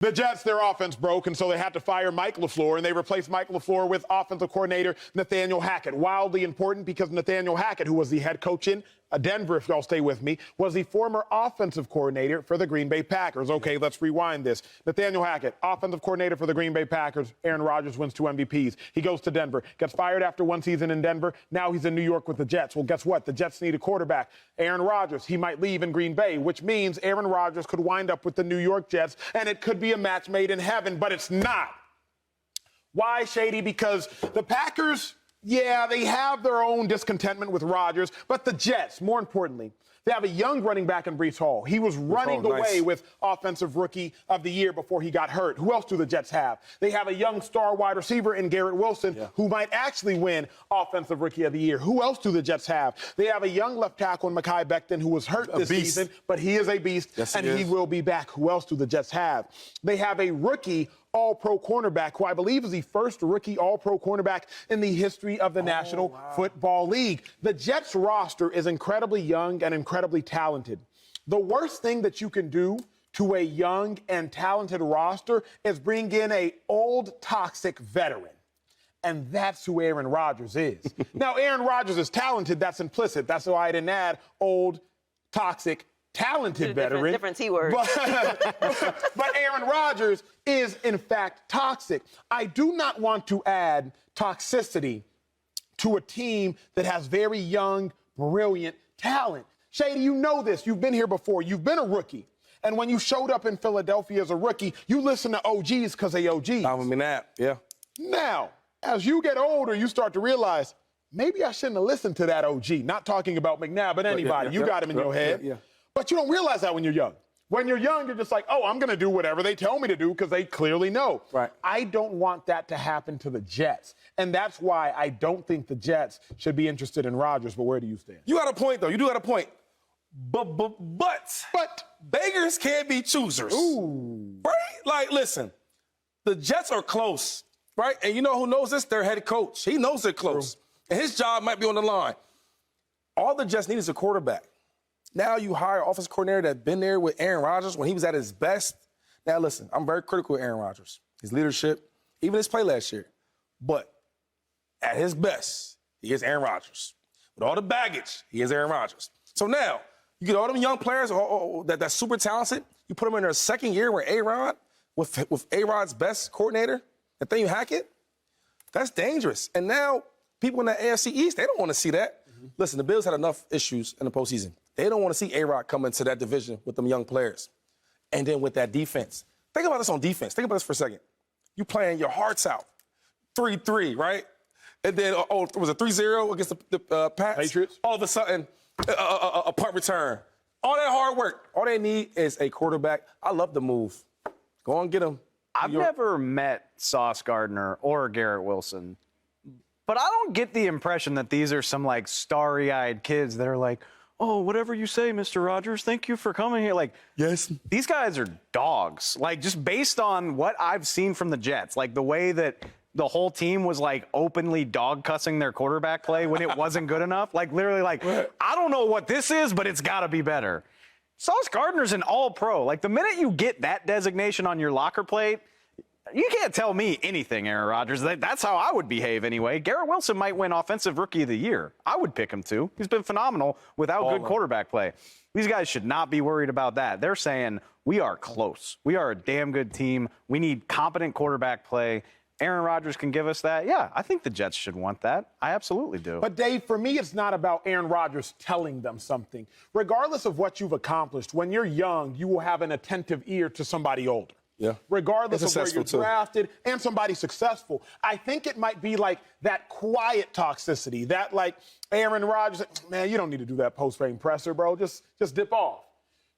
The Jets, their offense broke, and so they had to fire Mike LaFleur, and they replaced Mike LaFleur with offensive coordinator Nathaniel Hackett. Wildly important because Nathaniel Hackett, who was the head coach in Denver, if y'all stay with me, was the former offensive coordinator for the Green Bay Packers. Okay, let's rewind this. Nathaniel Hackett, offensive coordinator for the Green Bay Packers. Aaron Rodgers wins 2 MVPs. He goes to Denver, gets fired after 1 season in Denver. Now he's in New York with the Jets. Well, guess what? The Jets need a quarterback. Aaron Rodgers, he might leave in Green Bay, which means Aaron Rodgers could wind up with the New York Jets, and it could be a match made in heaven, but it's not. Why, Shady? Because the Packers, yeah, they have their own discontentment with Rodgers, but the Jets, more importantly, they have a young running back in Breece Hall. He was running away with Offensive Rookie of the Year before he got hurt. Who else do the Jets have? They have a young star wide receiver in Garrett Wilson who might actually win Offensive Rookie of the Year. Who else do the Jets have? They have a young left tackle in McCoy Becton who was hurt this season, but he is a beast, and he will be back. Who else do the Jets have? They have a rookie all-pro cornerback who I believe is the first rookie all-pro cornerback in the history of the National Football League. The Jets roster is incredibly young and incredibly talented. The worst thing that you can do to a young and talented roster is bring in a old, toxic veteran. And that's who Aaron Rodgers is. Now, Aaron Rodgers is talented. That's implicit. That's why I didn't add old, toxic, talented veteran. Different T-word. But Aaron Rodgers is, in fact, toxic. I do not want to add toxicity to a team that has very young, brilliant talent. Shady, you know this. You've been here before. You've been a rookie. And when you showed up in Philadelphia as a rookie, you listened to OGs because they OGs. I mean that, yeah. Now, as you get older, you start to realize, maybe I shouldn't have listened to that OG. Not talking about McNabb, but anybody. You got him in your head. But you don't realize that when you're young. When you're young, you're just like, oh, I'm going to do whatever they tell me to do because they clearly know. Right. I don't want that to happen to the Jets. And that's why I don't think the Jets should be interested in Rodgers. But where do you stand? You got a point, though. You do got a point. But beggars can't be choosers. Ooh. Right? Like, listen, the Jets are close, right? And you know who knows this? Their head coach. He knows they're close. True. And his job might be on the line. All the Jets need is a quarterback. Now you hire an offensive coordinator that's been there with Aaron Rodgers when he was at his best. Now, listen, I'm very critical of Aaron Rodgers, his leadership, even his play last year. But at his best, he is Aaron Rodgers. With all the baggage, he is Aaron Rodgers. So now, you get all them young players that's super talented, you put them in their second year with A-Rod, with A-Rod's best coordinator, Nathaniel Hackett, that's dangerous. And now, people in the AFC East, they don't want to see that. Listen, the Bills had enough issues in the postseason. They don't want to see A-Rod come into that division with them young players. And then with that defense. Think about this on defense. Think about this for a second. You playing your hearts out. 3-3, right? And then, it was a 3-0 against the Pats? Patriots. All of a sudden, a punt return. All that hard work. All they need is a quarterback. I love the move. Go and get him. I've never met Sauce Gardner or Garrett Wilson. But I don't get the impression that these are some, like, starry-eyed kids that are like, oh, whatever you say, Mr. Rodgers, thank you for coming here. Like, yes, these guys are dogs. Like, just based on what I've seen from the Jets, like the way that the whole team was, like, openly dog-cussing their quarterback play when it wasn't good enough. Like, literally, like, I don't know what this is, but it's got to be better. Sauce Gardner's an all-pro. Like, the minute you get that designation on your locker plate, you can't tell me anything, Aaron Rodgers. That's how I would behave anyway. Garrett Wilson might win Offensive Rookie of the Year. I would pick him too. He's been phenomenal without good quarterback play. These guys should not be worried about that. They're saying, we are close. We are a damn good team. We need competent quarterback play. Aaron Rodgers can give us that. Yeah, I think the Jets should want that. I absolutely do. But, Dave, for me, it's not about Aaron Rodgers telling them something. Regardless of what you've accomplished, when you're young, you will have an attentive ear to somebody older. Yeah. Regardless of where you're drafted and somebody successful. I think it might be like that quiet toxicity, that like Aaron Rodgers, man, you don't need to do that post-game presser, bro. Just dip off.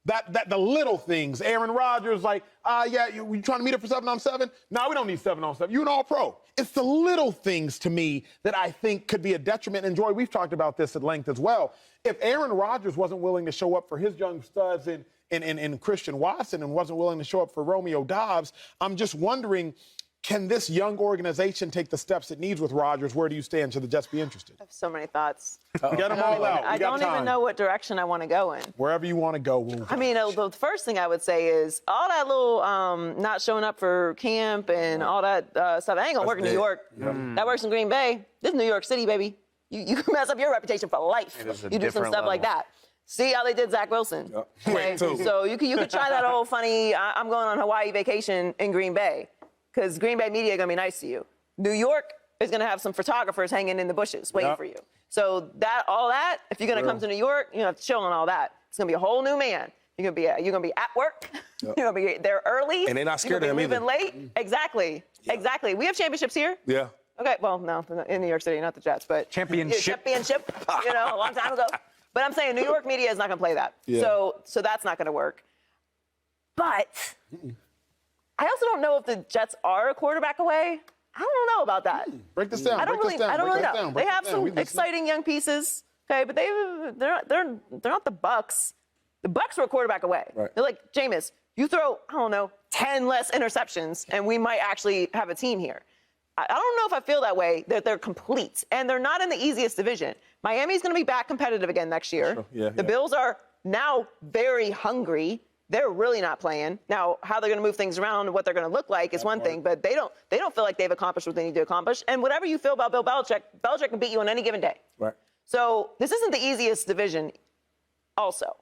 That the little things. Aaron Rodgers, like, yeah, you trying to meet up for 7-on-7? No, we don't need 7-on-7. You an all-pro. It's the little things to me that I think could be a detriment. And, Joy, we've talked about this at length as well. If Aaron Rodgers wasn't willing to show up for his young studs in Christian Watson and wasn't willing to show up for Romeo Dobbs, I'm just wondering, Can this young organization take the steps it needs with Rodgers? Where do you stand? Should the Jets be interested? I have so many thoughts. Get them all out. I don't even know what direction I want to go in. Wherever you want to go. I mean, the first thing I would say is all that little not showing up for camp and all that stuff. That ain't going to work in New York. That works in Green Bay. This is New York City, baby. You can mess up your reputation for life. You do some stuff like that. See how they did Zach Wilson. Yep. Okay? So you could try that old funny, I'm going on Hawaii vacation in Green Bay. Because Green Bay media are going to be nice to you. New York is going to have some photographers hanging in the bushes waiting for you. So all that, if you're going to come to New York, you have to chill on all that. It's going to be a whole new man. You're going to be at work. You're going to be there early. And they're not scared of him either. You're going to be leaving late. Exactly. Exactly. We have championships here. Yeah. Okay. Well, no, in New York City, not the Jets, but championship, a long time ago. But I'm saying New York media is not going to play that. Yeah. So that's not going to work. But I also don't know if the Jets are a quarterback away. I don't know about that. Break this down. I don't really know. They have some exciting young pieces, okay, but they're not the Bucks. The Bucks were a quarterback away. Right. They're like, Jameis, you throw, 10 less interceptions, and we might actually have a team here. I don't know if I feel that way, that they're complete. And they're not in the easiest division. Miami's going to be back competitive again next year. Sure. Yeah, the Bills are now very hungry. They're really not playing. Now, how they're going to move things around and what they're going to look like is one thing, but they don't feel like they've accomplished what they need to accomplish. And whatever you feel about Bill Belichick, Belichick can beat you on any given day. Right. So this isn't the easiest division also.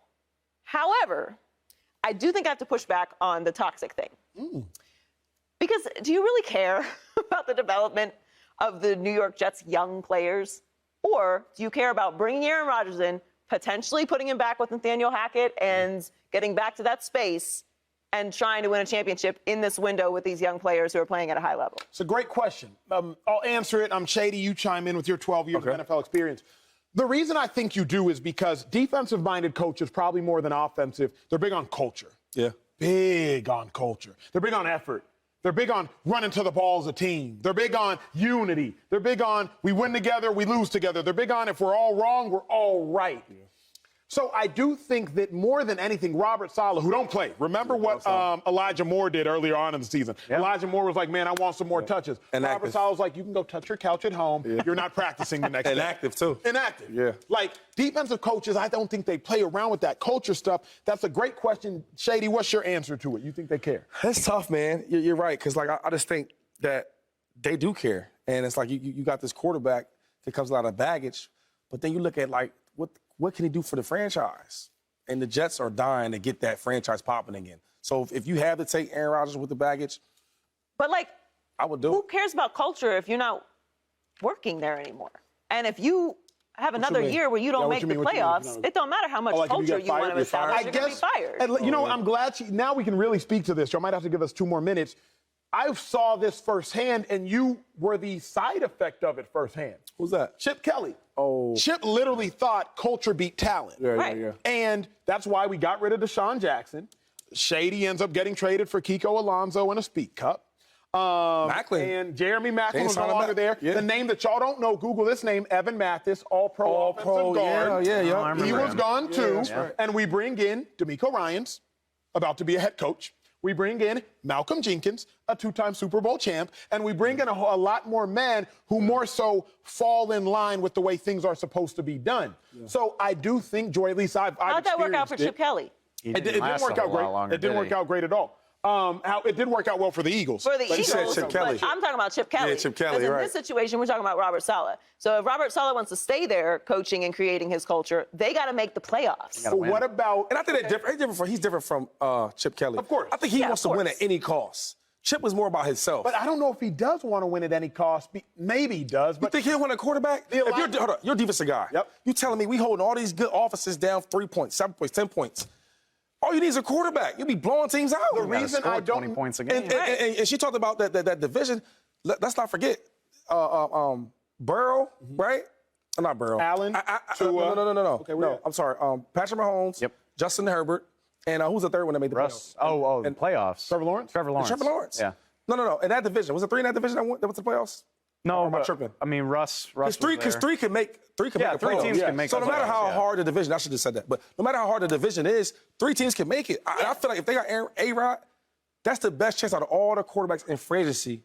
However, I do think I have to push back on the toxic thing. Because do you really care about the development of the New York Jets' young players? Or do you care about bringing Aaron Rodgers in, potentially putting him back with Nathaniel Hackett and getting back to that space and trying to win a championship in this window with these young players who are playing at a high level? It's a great question. I'll answer it. I'm Shady. You chime in with your 12 years of NFL experience. The reason I think you do is because defensive-minded coaches, probably more than offensive, they're big on culture. Yeah. Big on culture. They're big on effort. They're big on running to the ball as a team. They're big on unity. They're big on we win together, we lose together. They're big on if we're all wrong, we're all right. Yeah. So I do think that more than anything, Robert Saleh, who don't play, remember what Elijah Moore did earlier on in the season. Yeah. Elijah Moore was like, man, I want some more touches. Robert Saleh was like, you can go touch your couch at home. Yeah. You're not practicing the next day. Inactive, too. Inactive. Yeah. Like, defensive coaches, I don't think they play around with that culture stuff. That's a great question. Shady, what's your answer to it? You think they care? That's tough, man. You're right, because, like, I just think that they do care. And it's like you got this quarterback that comes a lot of baggage, but then you look at, like, what can he do for the franchise? And the Jets are dying to get that franchise popping again. So if you have to take Aaron Rodgers with the baggage, but like, I would do who it. cares about culture if you're not working there anymore? And if you have another year where you don't make the playoffs, it don't matter how much culture you want to establish. You're going to be fired. You know, I'm glad now we can really speak to this. You might have to give us 2 more minutes. I saw this firsthand, and you were the side effect of it firsthand. Who's that? Chip Kelly. Oh. Chip literally thought culture beat talent. Yeah. And that's why we got rid of Deshaun Jackson. Shady ends up getting traded for Kiko Alonso and a Speak Cup. Macklin. And Jeremy Macklin was no longer there. Yeah. The name that y'all don't know, Google this name, Evan Mathis, all-pro offensive guard. Yeah. He was gone, too. Right. And we bring in D'Amico Ryans, about to be a head coach. We bring in Malcolm Jenkins, a 2-time Super Bowl champ, and we bring in a lot more men who more so fall in line with the way things are supposed to be done. Yeah. So I do think, Joy, at least I've How'd that work out for Chip Kelly? It didn't work out great. It didn't work out great at all. It did work out well for the Eagles. For the Eagles, said Chip Kelly. But I'm talking about Chip Kelly. Yeah, Chip Kelly, in this situation, we're talking about Robert Saleh. So if Robert Saleh wants to stay there coaching and creating his culture, they got to make the playoffs. So what about... And I think he's different from Chip Kelly. Of course. I think he wants to win at any cost. Chip was more about himself. But I don't know if he does want to win at any cost. Maybe he does. But you think he'll win a quarterback? You're a defensive guy. Yep. You telling me we holding all these good offenses down 3 points, 7 points, 10 points. All you need is a quarterback. You'll be blowing teams out. The reason I don't 20 points a game. And she talked about that division. Let's not forget Burrow, right? Not Burrow. Allen. No. Okay, no, I'm sorry. Patrick Mahomes. Yep. Justin Herbert. And who's the third one that made the playoffs? And playoffs. Trevor Lawrence. Trevor Lawrence. Yeah. No. In that division, was it 3 in that division that went to the playoffs? No, am I tripping? I mean, Russ. Because three can make the three playoffs. teams can make. So no matter how hard the division, I should have said that. But no matter how hard the division is, 3 teams can make it. I feel like if they got A-Rod, that's the best chance out of all the quarterbacks in free agency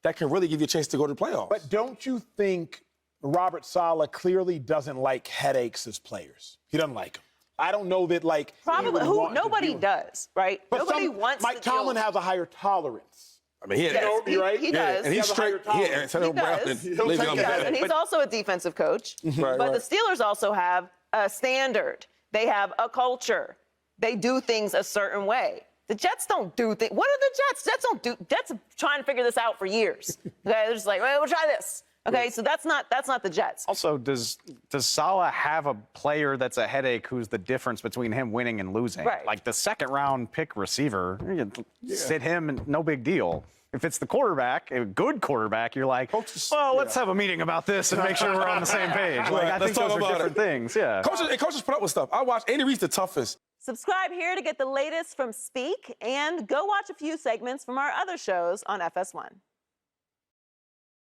that can really give you a chance to go to the playoffs. But don't you think Robert Saleh clearly doesn't like headaches as players? He doesn't like them. I don't know that, like, Probably nobody does, right? But Nobody wants Mike to deal. Tomlin has a higher tolerance. I mean, he Yes, and he's straight. He does. And he's also a defensive coach. Right, but the Steelers also have a standard. They have a culture. They do things a certain way. The Jets don't do things. What are the Jets? Jets are trying to figure this out for years. Okay, they're just like, well, we'll try this. Okay, so that's not the Jets. Also, does Saleh have a player that's a headache who's the difference between him winning and losing? Right. Like the second-round pick receiver, you sit him and no big deal. If it's the quarterback, a good quarterback, you're like, well, let's have a meeting about this and make sure we're on the same page. Like, I think those are different things. Yeah. Coaches put up with stuff. I watched Andy Reid's the toughest. Subscribe here to get the latest from Speak, and go watch a few segments from our other shows on FS1.